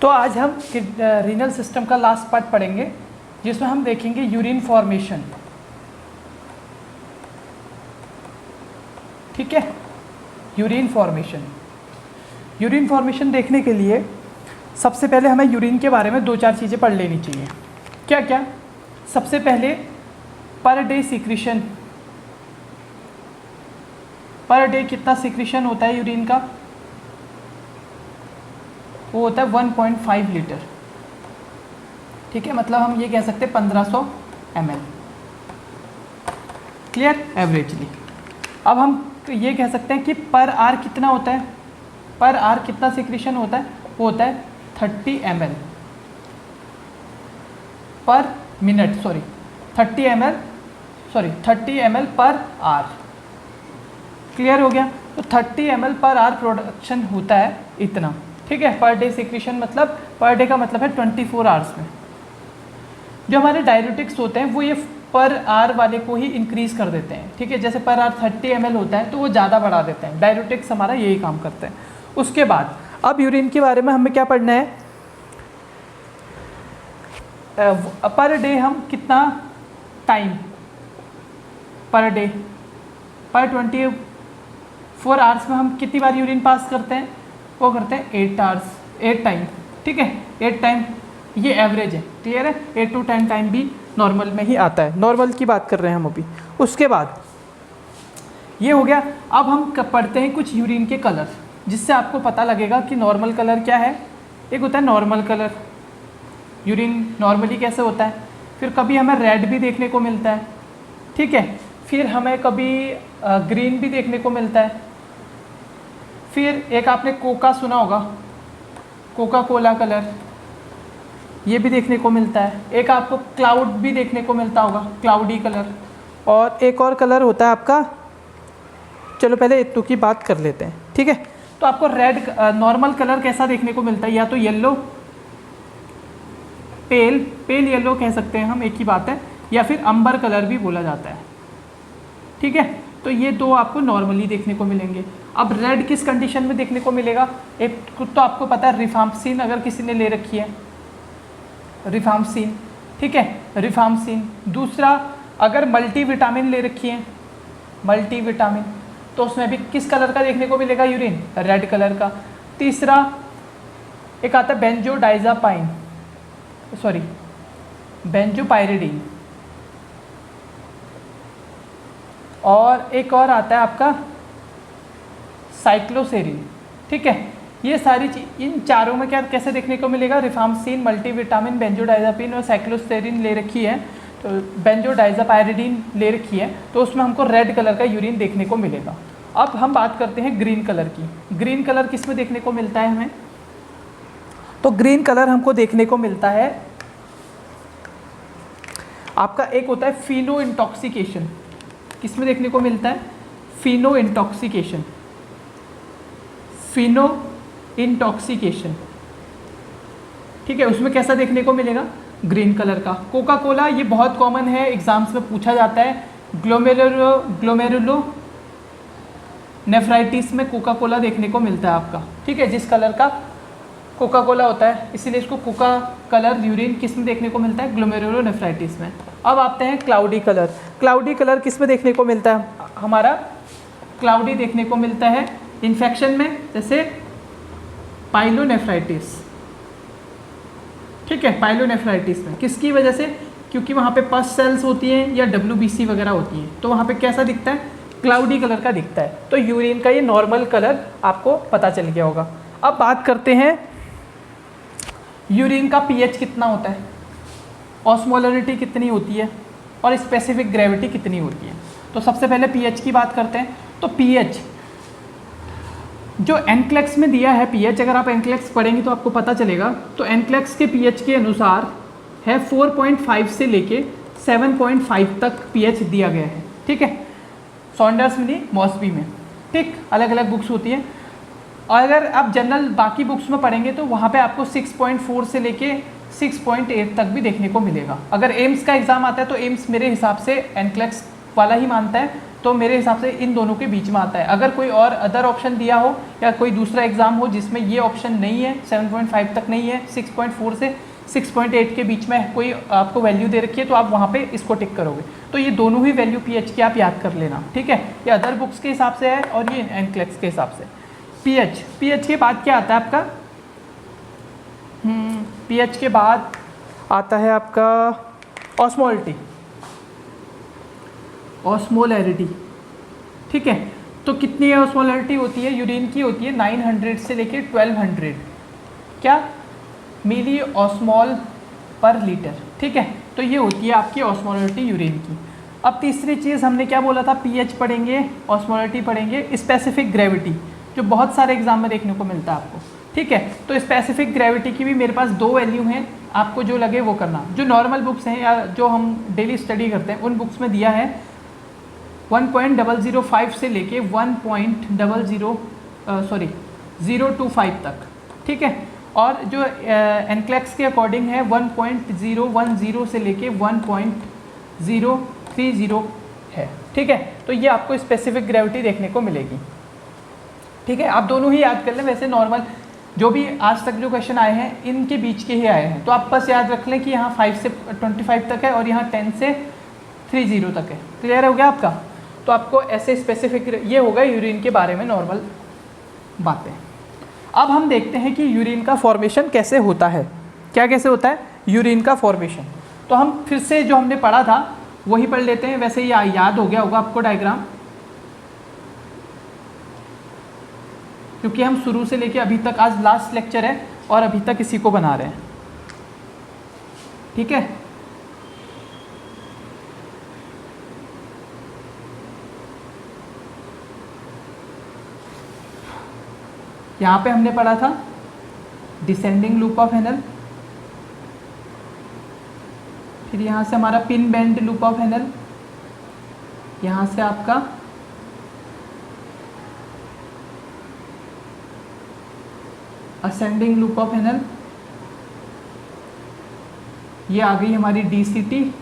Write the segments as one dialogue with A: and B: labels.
A: तो आज हम रीनल सिस्टम का लास्ट पार्ट पढ़ेंगे, जिसमें हम देखेंगे यूरिन फॉर्मेशन। ठीक है, यूरिन फॉर्मेशन। यूरिन फॉर्मेशन देखने के लिए सबसे पहले हमें यूरिन के बारे में 2-4 चीज़ें पढ़ लेनी चाहिए। क्या क्या? सबसे पहले per day secretion. Per day कितना सीक्रेशन होता है यूरिन का? वो होता है 1.5 लीटर। ठीक है, मतलब हम ये कह सकते हैं 1500 ml। क्लियर? एवरेजली। अब हम ये कह सकते हैं कि पर आवर कितना होता है? पर आवर कितना सीक्रेशन होता है? वो होता है 30 ml पर minute, 30 ml per hour. Clear हो गया? तो 30 ml पर आवर प्रोडक्शन होता है इतना। ठीक है, पर डे सीक्रेशन मतलब पर डे का मतलब है 24 आवर्स में। जो हमारे डायरेटिक्स होते हैं वो ये पर आवर वाले को ही इंक्रीज़ कर देते हैं। ठीक है, जैसे पर आवर 30 ml होता है तो वो ज़्यादा बढ़ा देते हैं। डायरेटिक्स हमारा यही काम करते हैं। उसके बाद अब यूरिन के बारे में हमें क्या पढ़ना है? पर डे हम कितना टाइम पर डे, पर 24 आवर्स में हम कितनी बार यूरिन पास करते हैं? वो करते हैं 8 टाइम। ठीक है, 8 टाइम ये एवरेज है। क्लियर है? 8 to 10 टाइम भी नॉर्मल में ही आता है। नॉर्मल की बात कर रहे हैं हम अभी। उसके बाद ये हो गया। अब हम पढ़ते हैं कुछ यूरिन के कलर, जिससे आपको पता लगेगा कि नॉर्मल कलर क्या है। एक होता है नॉर्मल कलर, यूरिन नॉर्मली कैसे होता है। फिर कभी हमें रेड भी देखने को मिलता है। ठीक है, फिर हमें कभी ग्रीन भी देखने को मिलता है। फिर एक आपने कोका सुना होगा, कोका कोला कलर, ये भी देखने को मिलता है। एक आपको क्लाउड भी देखने को मिलता होगा, क्लाउडी कलर। और एक और कलर होता है आपका, चलो पहले इतू की बात कर लेते हैं। ठीक है, तो आपको रेड नॉर्मल कलर कैसा देखने को मिलता है? या तो येलो, पेल येलो कह सकते हैं हम, एक ही बात है। या फिर अंबर कलर भी बोला जाता है। ठीक है, तो ये दो आपको नॉर्मली देखने को मिलेंगे। अब रेड किस कंडीशन में देखने को मिलेगा? एक तो आपको पता है रिफाम्पसिन, अगर किसी ने ले रखी है रिफाम्पसिन। ठीक है, रिफाम्पसिन। दूसरा, अगर मल्टीविटामिन ले रखी है, मल्टीविटामिन, तो उसमें भी किस कलर का देखने को मिलेगा यूरिन? रेड कलर का। तीसरा एक आता है बेंजोपायरिडीन। और एक और आता है आपका साइक्लोसेरिन। ठीक है, ये सारी चीज, इन चारों में क्या कैसे देखने को मिलेगा? रिफाम्पसिन, मल्टीविटामिन, बेंजोडाइजापिन और साइक्लोसेरिन ले रखी है, तो बेंजोडाइजापायरिडीन ले रखी है, तो उसमें हमको रेड कलर का यूरिन देखने को मिलेगा। अब हम बात करते हैं ग्रीन कलर की। ग्रीन कलर किस में देखने को मिलता है हमें? तो ग्रीन कलर हमको देखने को मिलता है आपका, एक होता है फिनो इंटॉक्सिकेशन। किस में देखने को मिलता है? फिनो इंटॉक्सिकेशन। ठीक है, उसमें कैसा देखने को मिलेगा? ग्रीन कलर का। कोका कोला, ये बहुत कॉमन है, एग्जाम्स में पूछा जाता है। ग्लोमेरुलो नेफ्राइटिस में कोका कोला देखने को मिलता है आपका। ठीक है, जिस कलर का कोका कोला होता है, इसीलिए इसको कोका कलर यूरिन किस में देखने को मिलता है? ग्लोमेरुलो नेफ्राइटिस में। अब आते हैं क्लाउडी कलर। क्लाउडी कलर किस में देखने को मिलता है? हमारा क्लाउडी देखने को मिलता है इन्फेक्शन में, जैसे पाइलोनेफ्राइटिस। ठीक है, पाइलोनेफ्राइटिस में किसकी वजह से? क्योंकि वहाँ पे पस सेल्स होती हैं या WBC वगैरह होती हैं, तो वहाँ पे कैसा दिखता है? क्लाउडी कलर का दिखता है। तो यूरिन का ये नॉर्मल कलर आपको पता चल गया होगा। अब बात करते हैं यूरिन का pH कितना होता है, ऑस्मोलरिटी कितनी होती है और स्पेसिफिक ग्रेविटी कितनी होती है। तो सबसे पहले pH की बात करते हैं। तो pH जो एनक्लेक्स में दिया है, pH अगर आप एनक्लेक्स पढ़ेंगे तो आपको पता चलेगा। तो एनक्लेक्स के pH के अनुसार है 4.5 से लेके 7.5 तक pH दिया गया है। ठीक है, सॉन्डर्स में नहीं, मॉसबी में। ठीक, अलग अलग बुक्स होती हैं। और अगर आप जनरल बाकी बुक्स में पढ़ेंगे तो वहाँ पे आपको 6.4 से लेके 6.8 तक भी देखने को मिलेगा। अगर एम्स का एग्ज़ाम आता है तो एम्स मेरे हिसाब से एनक्लेक्स वाला ही मानता है, तो मेरे हिसाब से इन दोनों के बीच में आता है। अगर कोई और अदर ऑप्शन दिया हो या कोई दूसरा एग्जाम हो जिसमें ये ऑप्शन नहीं है, 7.5 तक नहीं है, 6.4 से 6.8 के बीच में कोई आपको वैल्यू दे रखी है, तो आप वहाँ पे इसको टिक करोगे। तो ये दोनों ही वैल्यू पीएच की आप याद कर लेना, ठीक है। ये अदर बुक्स के हिसाब से है और ये एनक्लेक्स के हिसाब से। पीएच के बाद क्या आता है आपका? पीएच के बाद आता है आपका ऑस्मोलिटी, ऑस्मोलैरिटी, ठीक है। तो कितनी ऑस्मोलैरिटी होती है यूरिन की? होती है 900 से लेके 1200 क्या मिली ऑस्मोल पर लीटर, ठीक है। तो ये होती है आपकी ऑस्मोलैरिटी यूरिन की। अब तीसरी चीज़ हमने क्या बोला था? पीएच पढ़ेंगे, ऑस्मोलैरिटी पढ़ेंगे, स्पेसिफिक ग्रेविटी, जो बहुत सारे एग्जाम में देखने को मिलता है आपको, ठीक है। तो स्पेसिफिक ग्रेविटी की भी मेरे पास 2 वैल्यू हैं, आपको जो लगे वो करना। जो नॉर्मल बुक्स हैं या जो हम डेली स्टडी करते हैं उन बुक्स में दिया है 1.005 से लेके 025 तक, ठीक है। और जो एनक्लेक्स के अकॉर्डिंग है 1.010 से लेके 1.030 है, ठीक है। तो ये आपको स्पेसिफिक ग्रेविटी देखने को मिलेगी, ठीक है। आप दोनों ही याद कर लें। वैसे नॉर्मल जो भी आज तक जो क्वेश्चन आए हैं इनके बीच के ही आए हैं, तो आप बस याद रख लें कि यहाँ 5 से 25 तक है और यहाँ 10 से 30 तक है। क्लियर हो गया आपका? तो आपको ऐसे स्पेसिफिक, ये होगा यूरिन के बारे में नॉर्मल बातें। अब हम देखते हैं कि यूरिन का फॉर्मेशन कैसे होता है। क्या कैसे होता है यूरिन का फॉर्मेशन? तो हम फिर से जो हमने पढ़ा था वही पढ़ लेते हैं। वैसे ये याद हो गया होगा आपको डायग्राम, क्योंकि हम शुरू से लेके अभी तक, आज लास्ट लेक्चर है और अभी तक इसी को बना रहे हैं, ठीक है। यहाँ पे हमने पढ़ा था डिसेंडिंग लूप ऑफ हेनल, फिर यहाँ से हमारा pin bend loop of Henle, यहाँ से आपका असेंडिंग लूप ऑफ हेनल, ये आ गई हमारी डीसीटी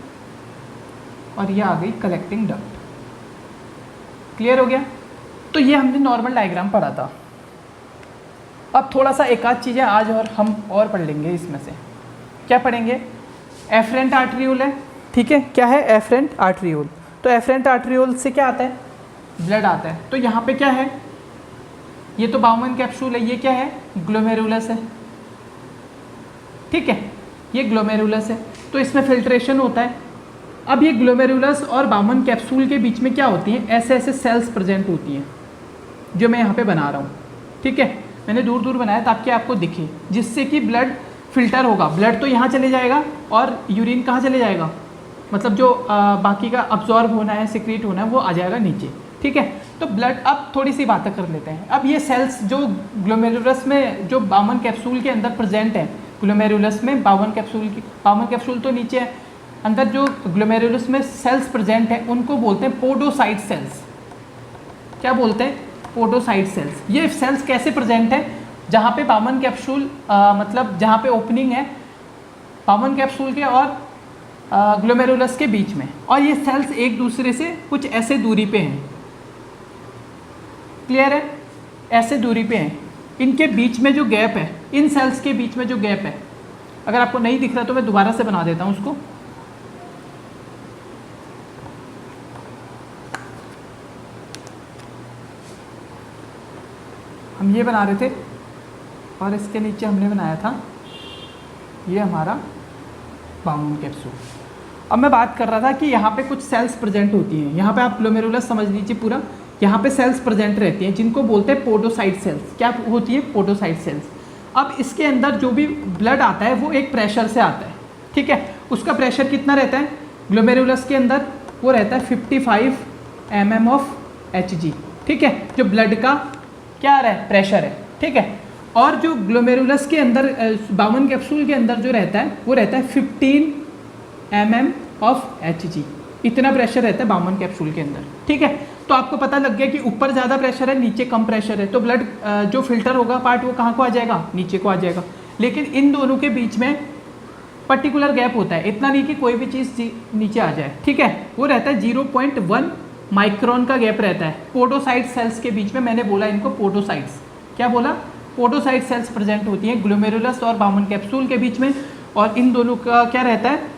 A: और ये आ गई कलेक्टिंग डक्ट। क्लियर हो गया? तो ये हमने नॉर्मल डायग्राम पढ़ा था। अब थोड़ा सा एक आध चीज़ें आज और हम और पढ़ लेंगे इसमें से। क्या पढ़ेंगे? एफरेंट आर्टरियोल है, ठीक है। क्या है? Efferent arteriole. तो एफरेंट आर्टरियोल से क्या आता है? ब्लड आता है। तो यहाँ पे क्या है? ये तो बाउमन कैप्सूल है, ये क्या है? ग्लोमेरुलस है, ठीक है। ये ग्लोमेरुलस है, तो इसमें फिल्ट्रेशन होता है। अब ये ग्लोमेरुलस और बाउमन कैप्सूल के बीच में क्या होती हैं? ऐसे ऐसे सेल्स प्रेजेंट होती हैं, जो मैं यहाँ पे बना रहा हूँ, ठीक है। मैंने दूर दूर बनाया ताकि आपको दिखे, जिससे कि ब्लड फिल्टर होगा। ब्लड तो यहाँ चले जाएगा और यूरिन कहाँ चले जाएगा? मतलब जो बाकी का अब्जॉर्ब होना है, सिक्रीट होना है, वो आ जाएगा नीचे, ठीक है। तो ब्लड, अब थोड़ी सी बातें कर लेते हैं। अब ये सेल्स जो ग्लोमेरुलस में, जो बाउमन कैप्सूल के अंदर प्रेजेंट है, ग्लोमेरुलस में बाउमन कैप्सूल तो नीचे है, अंदर जो ग्लोमेरुलस में सेल्स प्रेजेंट है उनको बोलते हैं पोडोसाइट सेल्स। क्या बोलते हैं? Podocyte cells. ये सेल्स कैसे प्रेजेंट है? जहाँ पे बाउमन कैप्सूल मतलब जहाँ पे ओपनिंग है बाउमन कैप्सूल के और ग्लोमेरुलस के बीच में, और ये सेल्स एक दूसरे से कुछ ऐसे दूरी पे हैं। क्लियर है? ऐसे दूरी पे हैं। इनके बीच में जो गैप है, इन सेल्स के बीच में जो गैप है, अगर आपको नहीं दिख रहा तो मैं दोबारा से बना देता हूँ उसको। हम ये बना रहे थे और इसके नीचे हमने बनाया था ये हमारा बाउमन कैप्सूल। अब मैं बात कर रहा था कि यहाँ पे कुछ सेल्स प्रेजेंट होती हैं। यहाँ पे आप ग्लोमेरुलस समझ लीजिए पूरा, यहाँ पे सेल्स प्रेजेंट रहती हैं जिनको बोलते हैं पोडोसाइट सेल्स। क्या होती है? Podocyte cells. अब इसके अंदर जो भी ब्लड आता है वो एक प्रेशर से आता है, ठीक है। उसका प्रेशर कितना रहता है? ग्लोमेरुलस के अंदर वो रहता है 55 mm ऑफ Hg, ठीक है। जो ब्लड का क्या आ रहा है? प्रेशर है, ठीक है। और जो ग्लोमेरुलस के अंदर, बाउमन कैप्सूल के अंदर जो रहता है वो रहता है 15 mm ऑफ Hg। इतना प्रेशर रहता है बाउमन कैप्सूल के अंदर, ठीक है। तो आपको पता लग गया कि ऊपर ज़्यादा प्रेशर है, नीचे कम प्रेशर है, तो ब्लड जो फिल्टर होगा पार्ट वो कहाँ को आ जाएगा? नीचे को आ जाएगा। लेकिन इन दोनों के बीच में पर्टिकुलर गैप होता है, इतना नहीं कि कोई भी चीज़ नीचे आ जाए, ठीक है। वो रहता है 0.1 माइक्रोन का गैप रहता है पोडोसाइट सेल्स के बीच में। मैंने बोला इनको पोडोसाइट्स, क्या बोला, पोडोसाइट सेल्स प्रेजेंट होती हैं ग्लोमेरुलस और बाउमन कैप्सूल के बीच में, और इन दोनों का क्या रहता है,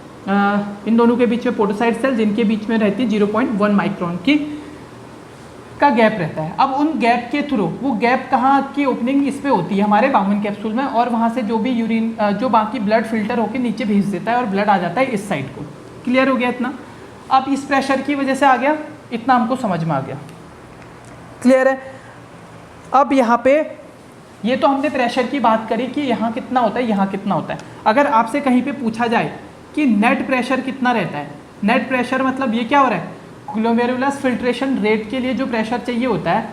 A: इन दोनों के बीच में पोडोसाइट सेल जिनके बीच में रहती है 0.1 माइक्रोन का गैप रहता है। अब उन गैप के थ्रू, वो गैप कहाँ की ओपनिंग इस पे होती है हमारे बाउमन कैप्सूल में, और वहाँ से जो भी यूरिन जो बाकी ब्लड फिल्टर होकर नीचे भेज देता है और ब्लड आ जाता है इस साइड को। क्लियर हो गया इतना? अब इस प्रेशर की वजह से आ गया, इतना हमको समझ में आ गया, क्लियर है। अब यहाँ पे ये तो हमने प्रेशर की बात करी कि यहाँ कितना होता है, यहाँ कितना होता है। अगर आपसे कहीं पे पूछा जाए कि नेट प्रेशर कितना रहता है, नेट प्रेशर मतलब ये क्या हो रहा है, ग्लोमेरुलस फिल्ट्रेशन रेट के लिए जो प्रेशर चाहिए होता है,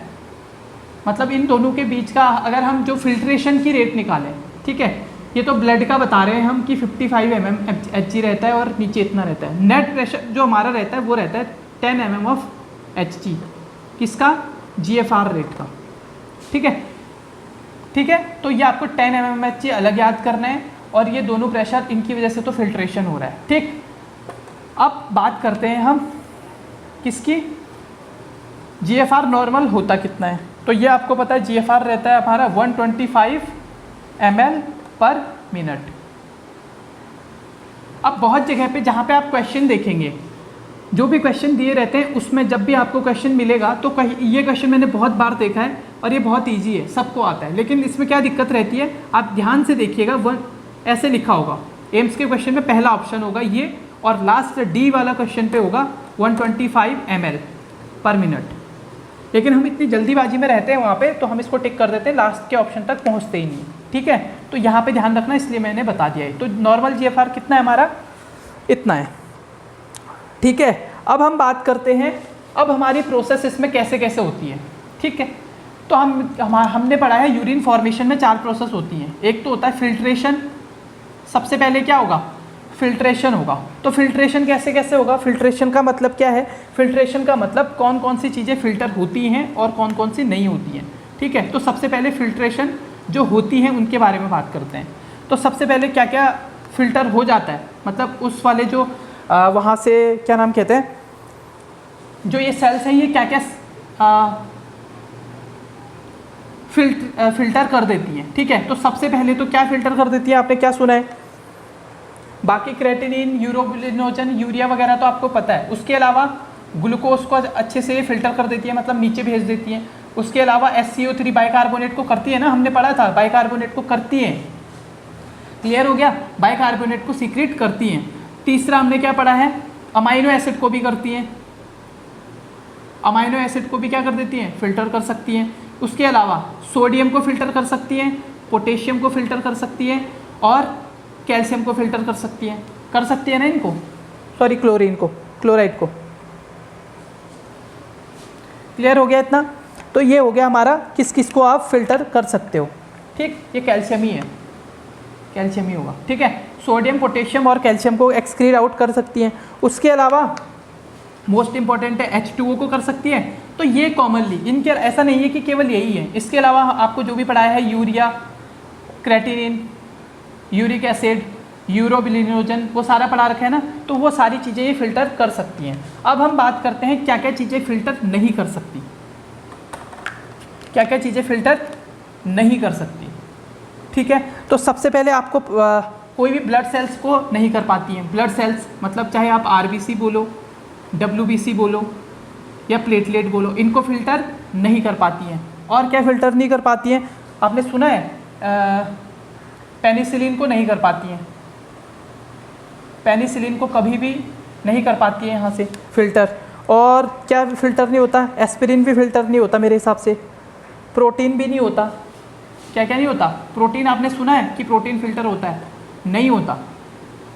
A: मतलब इन दोनों के बीच का अगर हम जो फिल्ट्रेशन की रेट निकालें, ठीक है, ये तो ब्लड का बता रहे हैं हम कि 55 mm Hg रहता है और नीचे इतना रहता है। नेट प्रेशर जो हमारा रहता है वो रहता है 10 mm ऑफ Hg, किसका, GFR रेट का, ठीक है, ठीक है। तो ये आपको 10 mm Hg अलग याद करना है, और ये दोनों प्रेशर इनकी वजह से तो फिल्ट्रेशन हो रहा है, ठीक। अब बात करते हैं हम किसकी, GFR नॉर्मल होता कितना है। तो ये आपको पता है GFR रहता है हमारा 125 ml पर मिनट। अब बहुत जगह पे जहाँ पे आप क्वेश्चन देखेंगे, जो भी क्वेश्चन दिए रहते हैं उसमें जब भी आपको क्वेश्चन मिलेगा तो कहीं, ये क्वेश्चन मैंने बहुत बार देखा है और ये बहुत इजी है, सबको आता है, लेकिन इसमें क्या दिक्कत रहती है, आप ध्यान से देखिएगा, ऐसे लिखा होगा एम्स के क्वेश्चन में पहला ऑप्शन होगा ये, और लास्ट डी वाला क्वेश्चन पे होगा 125 ml पर मिनट, लेकिन हम इतनी जल्दीबाजी में रहते हैं वहाँ पे, तो हम इसको टिक कर देते हैं, लास्ट के ऑप्शन तक पहुँचते ही नहीं, ठीक है। तो यहाँ पे ध्यान रखना, इसलिए मैंने बता दिया है। तो नॉर्मल GFR कितना है हमारा, इतना है, ठीक है। अब हम बात करते हैं, अब हमारी प्रोसेस इसमें कैसे कैसे होती है, ठीक है। तो हमने पढ़ा है यूरिन फॉर्मेशन में 4 प्रोसेस होती हैं। एक तो होता है फिल्ट्रेशन, सबसे पहले क्या होगा, फिल्ट्रेशन होगा। तो फिल्ट्रेशन कैसे कैसे होगा, फिल्ट्रेशन का मतलब क्या है, फिल्ट्रेशन का मतलब कौन कौन सी चीज़ें फिल्टर होती हैं और कौन कौन सी नहीं होती हैं, ठीक है। तो सबसे पहले फिल्ट्रेशन जो होती हैं उनके बारे में बात करते हैं। तो सबसे पहले क्या क्या फ़िल्टर हो जाता है, मतलब उस वाले जो वहाँ से क्या नाम कहते हैं, जो ये सेल्स हैं, ये क्या क्या फिल्टर कर देती हैं, ठीक है। तो सबसे पहले तो क्या फिल्टर कर देती है, आपने क्या सुना है, बाकी क्रेटिनिन, यूरोबिलिनोजन, यूरिया वगैरह तो आपको पता है। उसके अलावा ग्लूकोज को अच्छे से फिल्टर कर देती है, मतलब नीचे भेज देती है। उसके अलावा SCO3 बाइकार्बोनेट को करती है ना, हमने पढ़ा था बाइकार्बोनेट को करती है, क्लियर हो गया, बाइकार्बोनेट को सीक्रेट करती हैं। तीसरा हमने क्या पढ़ा है, अमाइनो एसिड को भी करती हैं, अमाइनो एसिड को भी क्या कर देती हैं, फिल्टर कर सकती हैं। उसके अलावा सोडियम को फिल्टर कर सकती हैं, पोटेशियम को फिल्टर कर सकती हैं, और कैल्शियम को फिल्टर कर सकती है ना इनको, सॉरी क्लोरीन को, क्लोराइड को। क्लियर हो गया इतना? तो ये हो गया हमारा किस किस को आप फिल्टर कर सकते हो, ठीक। ये कैल्शियम ही है, कैल्शियम ही होगा, ठीक है। सोडियम, पोटेशियम और कैल्शियम को एक्सक्रीट आउट कर सकती हैं। उसके अलावा मोस्ट इंपॉर्टेंट है H2O को कर सकती है। तो ये कॉमनली इनके, ऐसा नहीं है कि केवल यही है, इसके अलावा आपको जो भी पढ़ाया है urea, creatinine, uric acid, urobilinogen, वो सारा पढ़ा रखा है ना, तो वो सारी चीज़ें ये फिल्टर कर सकती हैं। अब हम बात करते हैं क्या क्या चीज़ें फिल्टर नहीं कर सकती, क्या क्या चीज़ें फिल्टर नहीं कर सकती, ठीक है। तो सबसे पहले आपको कोई भी ब्लड सेल्स को नहीं कर पाती हैं। ब्लड सेल्स मतलब चाहे आप RBC बोलो, WBC बोलो या प्लेटलेट बोलो, इनको फिल्टर नहीं कर पाती हैं। और क्या फिल्टर नहीं कर पाती हैं, आपने सुना है पेनिसिलिन को नहीं कर पाती हैं, पेनिसिलिन को कभी भी नहीं कर पाती है यहाँ से फिल्टर। और क्या फिल्टर नहीं होता, एस्पिरिन भी फिल्टर नहीं होता मेरे हिसाब से, प्रोटीन भी नहीं होता। क्या क्या नहीं होता, प्रोटीन आपने सुना है कि प्रोटीन फिल्टर होता है, नहीं होता,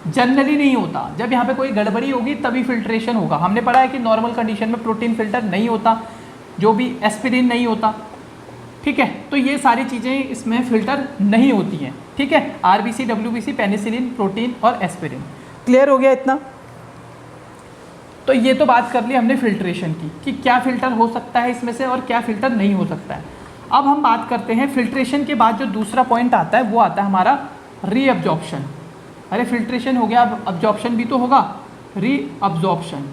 A: जनरली नहीं होता। जब यहाँ पे कोई गड़बड़ी होगी तभी फिल्ट्रेशन होगा। हमने पढ़ा है कि नॉर्मल कंडीशन में प्रोटीन फिल्टर नहीं होता, जो भी एस्पिरिन नहीं होता, ठीक है। तो ये सारी चीज़ें इसमें फिल्टर नहीं होती हैं, ठीक है। RBC, WBC, पेनिसिलिन, प्रोटीन और एस्पिरिन। क्लियर हो गया इतना? तो ये तो बात कर ली हमने फिल्ट्रेशन की कि क्या फिल्टर हो सकता है इसमें से और क्या फिल्टर नहीं हो सकता है। अब हम बात करते हैं फिल्ट्रेशन के बाद जो दूसरा पॉइंट आता है वो आता है हमारा रीअब्जॉर्प्शन। अरे फिल्ट्रेशन हो गया, अब अब्जॉर्प्शन भी तो होगा, रीअब्जॉर्प्शन।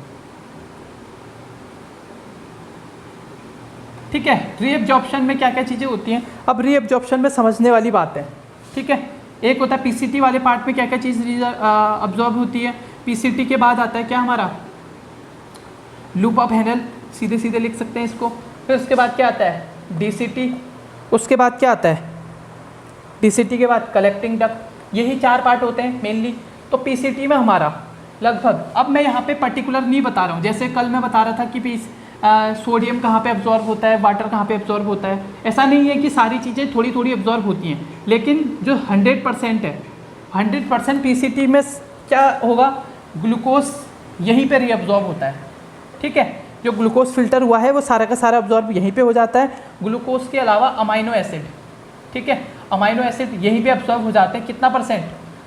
A: ठीक है, रीअब्जॉर्प्शन में क्या क्या चीज़ें होती हैं, अब रीअब्जॉर्प्शन में समझने वाली बात है। ठीक है, एक होता है पीसीटी वाले पार्ट में क्या क्या चीज़ अब्जॉर्ब होती है। पीसीटी के बाद आता है क्या हमारा, लूप ऑफ हैनल, सीधे सीधे लिख सकते हैं इसको। फिर उसके बाद क्या आता है, डीसीटी। उसके बाद क्या आता है, डीसीटी के बाद कलेक्टिंग डक्ट। यही 4 पार्ट होते हैं मेनली। तो पीसीटी में हमारा लगभग, अब मैं यहाँ पे पर्टिकुलर नहीं बता रहा हूँ, जैसे कल मैं बता रहा था कि सोडियम कहाँ पे एब्जॉर्ब होता है, वाटर कहाँ पे एब्जॉर्ब होता है। ऐसा नहीं है कि सारी चीज़ें थोड़ी थोड़ी एब्जॉर्ब होती हैं, लेकिन जो 100% है, 100% पीसीटी में क्या होगा, ग्लूकोज यहीं पे रीअब्जॉर्ब होता है। ठीक है, जो ग्लूकोज फिल्टर हुआ है वो सारा का सारा एब्जॉर्ब यहीं पे हो जाता है। ग्लूकोज के अलावा अमाइनो एसिड, ठीक है, अमाइनो एसिड यहीं पे एब्जॉर्ब हो जाते हैं। कितना परसेंट,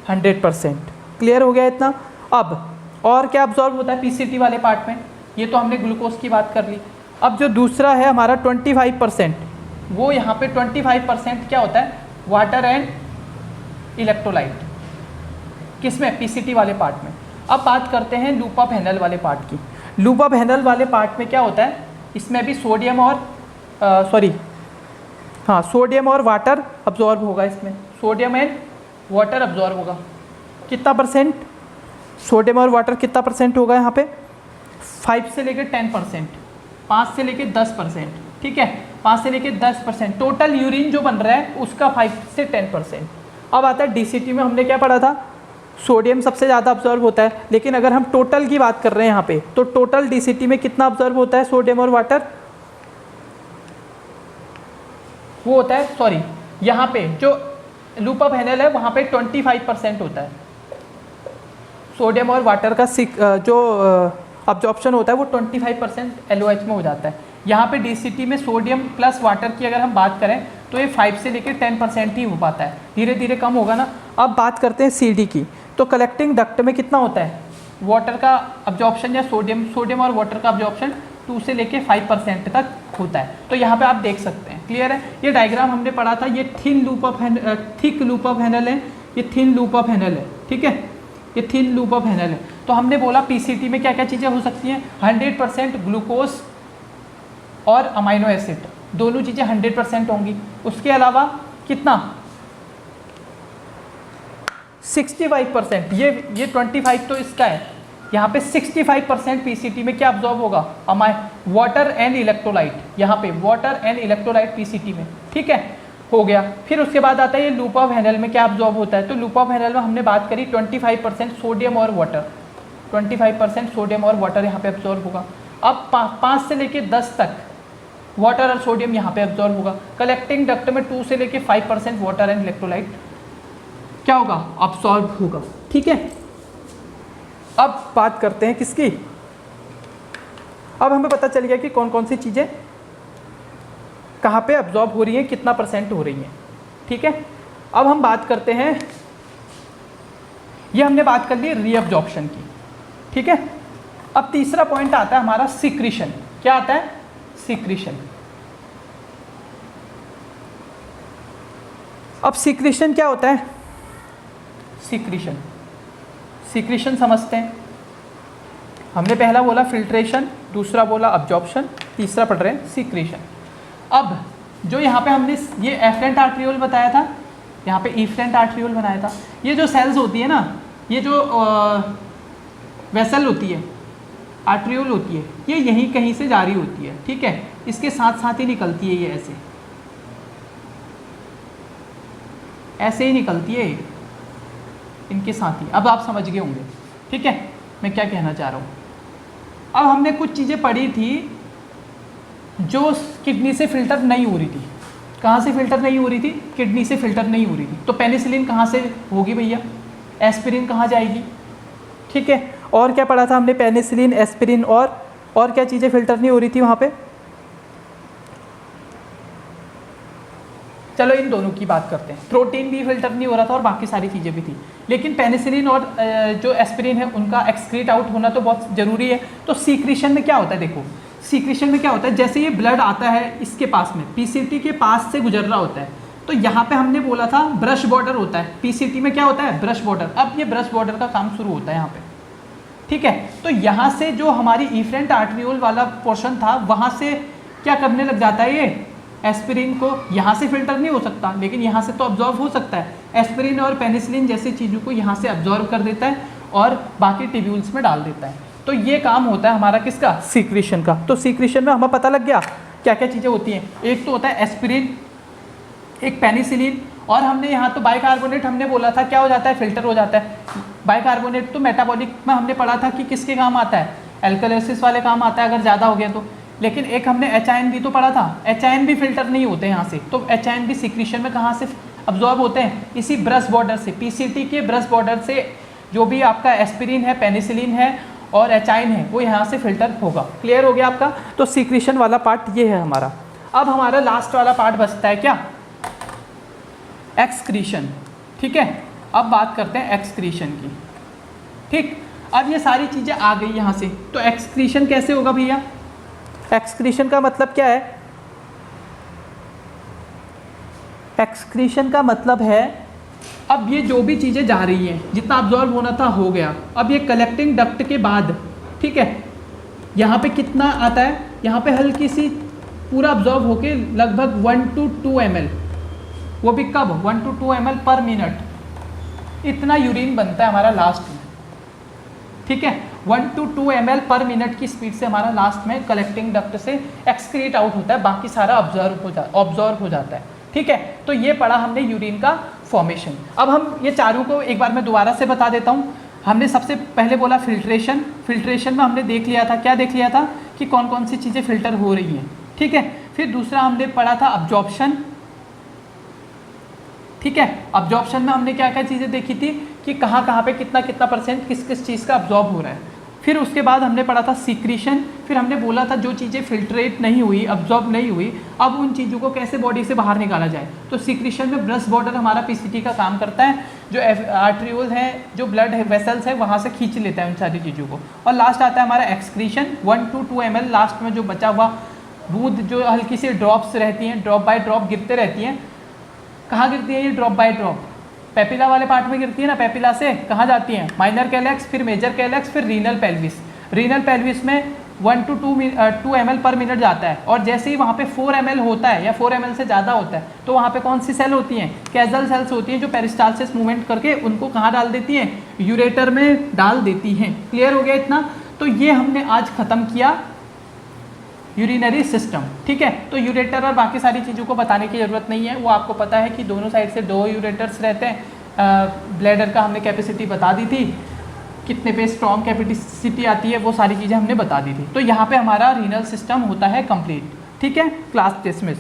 A: 100%। क्लियर हो गया इतना। अब और क्या एब्जॉर्ब होता है पीसीटी वाले पार्ट में, ये तो हमने ग्लूकोज की बात कर ली। अब जो दूसरा है हमारा 25%, वो यहाँ पे 25% क्या होता है, वाटर एंड इलेक्ट्रोलाइट। किसमें, पीसीटी वाले पार्ट में। अब बात करते हैं लूप ऑफ हैनल वाले पार्ट की। लूप ऑफ हैनल वाले पार्ट में क्या होता है, इसमें भी सोडियम और सोडियम और वाटर अब्जॉर्ब होगा। इसमें सोडियम एंड वाटर अब्जॉर्ब होगा। कितना परसेंट, सोडियम और वाटर कितना परसेंट होगा यहाँ पे, 5 से लेकर 10%, 5 से लेकर 10%। ठीक है, 5 से लेकर 10%। टोटल यूरिन जो बन रहा है उसका 5 से 10%। अब आता है डीसीटी में, हमने क्या पढ़ा था, सोडियम सबसे ज़्यादा अब्जॉर्ब होता है। लेकिन अगर हम टोटल की बात कर रहे हैं यहाँ पे, तो टोटल डीसीटी में कितना अब्जॉर्ब होता है सोडियम और वाटर, वो होता है, सॉरी, यहाँ पे जो लूप ऑफ हैनल है वहाँ पे 25% होता है। सोडियम और वाटर का जो अब्जॉर्प्शन होता है वो 25% एलओएच में हो जाता है। यहाँ पे डीसीटी में सोडियम प्लस वाटर की अगर हम बात करें तो ये 5 से लेकर 10% ही हो पाता है, धीरे धीरे कम होगा ना। अब बात करते हैं सीडी की। तो कलेक्टिंग डक्ट में कितना होता है, वाटर का अब्जॉर्प्शन या सोडियम और वाटर का अब्जॉर्प्शन 2 से लेके 5% तक होता है। तो यहाँ पे आप देख सकते हैं, क्लियर है। ये डायग्राम हमने पढ़ा था, ये थिक लूप ऑफ हैनल है, ये थिन लूप ऑफ हैनल है। ठीक है, ये थिन लूप ऑफ हैनल है। तो हमने बोला पीसीटी में क्या क्या चीज़ें हो सकती हैं, 100% ग्लूकोज और अमाइनो एसिड, दोनों चीज़ें 100% होंगी। उसके अलावा कितना, 65%, ये 25 तो इसका है, यहाँ पे 65% पीसीटी में क्या अब्जॉर्ब होगा, वाटर एंड इलेक्ट्रोलाइट। यहाँ पे वाटर एंड इलेक्ट्रोलाइट पीसीटी में। ठीक है, हो गया। फिर उसके बाद आता है ये लूप ऑफ हैनल में क्या अब्जॉर्ब होता है। तो लूप ऑफ हैनल में हमने बात करी 25% सोडियम और वाटर, 25% सोडियम और वाटर यहाँ पे अब्जॉर्ब होगा। अब 5 से लेके 10 तक वाटर और सोडियम यहाँ पे अब्जॉर्ब होगा। कलेक्टिंग डक्ट में 2 से लेके 5% वाटर एंड इलेक्ट्रोलाइट क्या होगा, अब्सॉर्ब होगा। ठीक है, अब बात करते हैं किसकी, अब हमें पता चल गया कि कौन कौन सी चीज़ें कहाँ पे अब्जॉर्ब हो रही हैं, कितना % हो रही हैं। ठीक है, अब हम बात करते हैं, ये हमने बात कर ली रीअब्जॉर्प्शन की। ठीक है, अब तीसरा पॉइंट आता है हमारा सिक्रीशन। क्या आता है, सिक्रीशन। अब सिक्रीशन क्या होता है, सिक्रीशन समझते हैं। हमने पहला बोला फिल्ट्रेशन, दूसरा बोला अब्जॉर्प्शन, तीसरा पढ़ रहे हैं सिक्रीशन। अब जो यहाँ पे हमने ये एफरेंट आर्ट्रियोल बताया था, यहाँ पे इफरेंट आर्ट्रियोल बनाया था। ये जो सेल्स होती है ना, ये जो वेसल होती है, आर्ट्रियोल होती है, ये यहीं कहीं से जारी होती है। ठीक है, इसके साथ साथ ही निकलती है, ये ऐसे ही निकलती है, इनके साथ ही। अब आप समझ गए होंगे, ठीक है, मैं क्या कहना चाह रहा हूँ। अब हमने कुछ चीज़ें पढ़ी थी जो किडनी से फिल्टर नहीं हो रही थी। कहाँ से फिल्टर नहीं हो रही थी, किडनी से फिल्टर नहीं हो रही थी। तो पेनिसिलिन कहाँ से होगी भैया, एस्पिरिन कहाँ जाएगी। ठीक है, और क्या पढ़ा था हमने, पेनिसिलिन, एस्पिरिन और क्या चीज़ें फिल्टर नहीं हो रही थी वहाँ पे। चलो इन दोनों की बात करते हैं। प्रोटीन भी फिल्टर नहीं हो रहा था और बाकी सारी चीज़ें भी थी, लेकिन पेनिसिलिन और जो एस्पिरिन है उनका एक्सक्रीट आउट होना तो बहुत ज़रूरी है। तो सीक्रेशन में क्या होता है, देखो सीक्रेशन में क्या होता है, जैसे ये ब्लड आता है इसके पास में, पीसीटी के पास से गुजर रहा होता है, तो यहाँ पे हमने बोला था ब्रश बॉर्डर होता है, पीसीटी में क्या होता है, ब्रश बॉर्डर। अब ये ब्रश बॉर्डर का काम शुरू होता है यहाँ पे, ठीक है। तो यहाँ से जो हमारी इफरेंट आर्टरियोल वाला पोर्शन था, वहाँ से क्या करने लग जाता है, ये एस्पिरिन को यहाँ से फिल्टर नहीं हो सकता, लेकिन यहाँ से तो अब्जॉर्ब हो सकता है। एस्पिरिन और पेनिसिलिन जैसी चीज़ों को यहाँ से अब्जॉर्ब कर देता है और बाकी टिब्यूल्स में डाल देता है। तो ये काम होता है हमारा किसका, सीक्रेशन का। तो सीक्रेशन में हमें पता लग गया क्या क्या चीज़ें होती हैं। एक तो होता है एस्पिरिन, एक पेनिसिलिन, और हमने यहाँ तो बाइकार्बोनेट हमने बोला था क्या हो जाता है, फिल्टर हो जाता है। बाइकार्बोनेट तो मेटाबॉलिक में हमने पढ़ा था कि किसके काम आता है, एल्कलिसिस वाले काम आता है अगर ज़्यादा हो गया तो। लेकिन एक हमने HIN भी तो पढ़ा था, HIN भी फिल्टर नहीं होते यहाँ से। तो HIN भी सीक्रेशन में कहाँ से अब्जॉर्ब होते हैं, इसी ब्रश बॉर्डर से, पीसीटी के ब्रश बॉर्डर से। जो भी आपका एस्पिरिन है, पेनिसिलिन है और HIN है, वो यहाँ से फिल्टर होगा। क्लियर हो गया आपका। तो सीक्रेशन वाला पार्ट ये है हमारा। अब हमारा लास्ट वाला पार्ट बचता है क्या, एक्सक्रीशन, ठीक है। अब बात करते हैं एक्सक्रीशन की, ठीक। अब ये सारी चीज़ें आ गई यहाँ से, तो एक्सक्रीशन कैसे होगा भैया, एक्सक्रीशन का मतलब क्या है, एक्सक्रीशन का मतलब है अब ये जो भी चीज़ें जा रही हैं, जितना अब्जॉर्ब होना था हो गया। अब ये कलेक्टिंग डक्ट के बाद, ठीक है, यहाँ पे कितना आता है, यहाँ पे हल्की सी पूरा अब्जॉर्ब होके लगभग 1 to 2 ml, वो भी कब, 1 to 2 ml पर मिनट, इतना यूरिन बनता है हमारा लास्ट में, ठीक है। 1 to 2 ml पर मिनट की स्पीड से हमारा लास्ट में कलेक्टिंग डक्ट से एक्सक्रीट आउट होता है, बाकी सारा ऑब्जॉर्व हो जाता है, ठीक है। तो ये पढ़ा हमने यूरिन का फॉर्मेशन। अब हम ये चारों को एक बार मैं दोबारा से बता देता हूँ। हमने सबसे पहले बोला फिल्ट्रेशन, फिल्ट्रेशन में हमने देख लिया था, क्या देख लिया था कि कौन कौन सी चीज़ें फिल्टर हो रही हैं, ठीक है। फिर दूसरा हमने पढ़ा था अब्जॉर्प्शन, ठीक है। अब्जॉर्प्शन में हमने क्या क्या चीज़ें देखी थी कि कहाँ कहाँ पे कितना कितना परसेंट किस किस चीज़ का अब्जॉर्ब हो रहा है। फिर उसके बाद हमने पढ़ा था सीक्रेशन, फिर हमने बोला था जो चीज़ें फिल्ट्रेट नहीं हुई, अब्जॉर्ब नहीं हुई, अब उन चीज़ों को कैसे बॉडी से बाहर निकाला जाए। तो सीक्रेशन में ब्रश बॉर्डर हमारा पीसीटी का काम करता है, जो आर्टरियोल हैं, जो ब्लड वेसल्स है, वहाँ से खींच लेता है उन सारी चीज़ों को। और लास्ट आता है हमारा एक्सक्रीशन, 1 to 2 ml, लास्ट में जो बचा हुआ बूंद, जो हल्की सी ड्रॉप्स रहती हैं, ड्रॉप बाय ड्रॉप गिरते रहती हैं। कहाँ गिरती है ये ड्रॉप बाय ड्रॉप, पेपिला वाले पार्ट में गिरती है ना, पेपिला से कहाँ जाती हैं, माइनर कैलेक्स, फिर मेजर कैलेक्स, फिर रीनल पेल्विस। रीनल पेल्विस में 1 to 2 ml पर मिनट जाता है, और जैसे ही वहाँ पे 4 ml होता है या 4 ml से ज़्यादा होता है, तो वहाँ पे कौन सी सेल होती हैं, कैजल सेल्स होती हैं, जो पेरिस्टालसिस मूवमेंट करके उनको कहाँ डाल देती हैं, यूरेटर में डाल देती हैं। क्लियर हो गया इतना। तो ये हमने आज ख़त्म किया यूरिनरी सिस्टम, ठीक है। तो यूरेटर और बाकी सारी चीज़ों को बताने की ज़रूरत नहीं है, वो आपको पता है कि दोनों साइड से 2 यूरेटर्स रहते हैं। ब्लैडर का हमने कैपेसिटी बता दी थी, कितने पे स्ट्रॉन्ग कैपेसिटी आती है, वो सारी चीज़ें हमने बता दी थी। तो यहाँ पे हमारा रीनल सिस्टम होता है कंप्लीट, ठीक है। Class dismiss.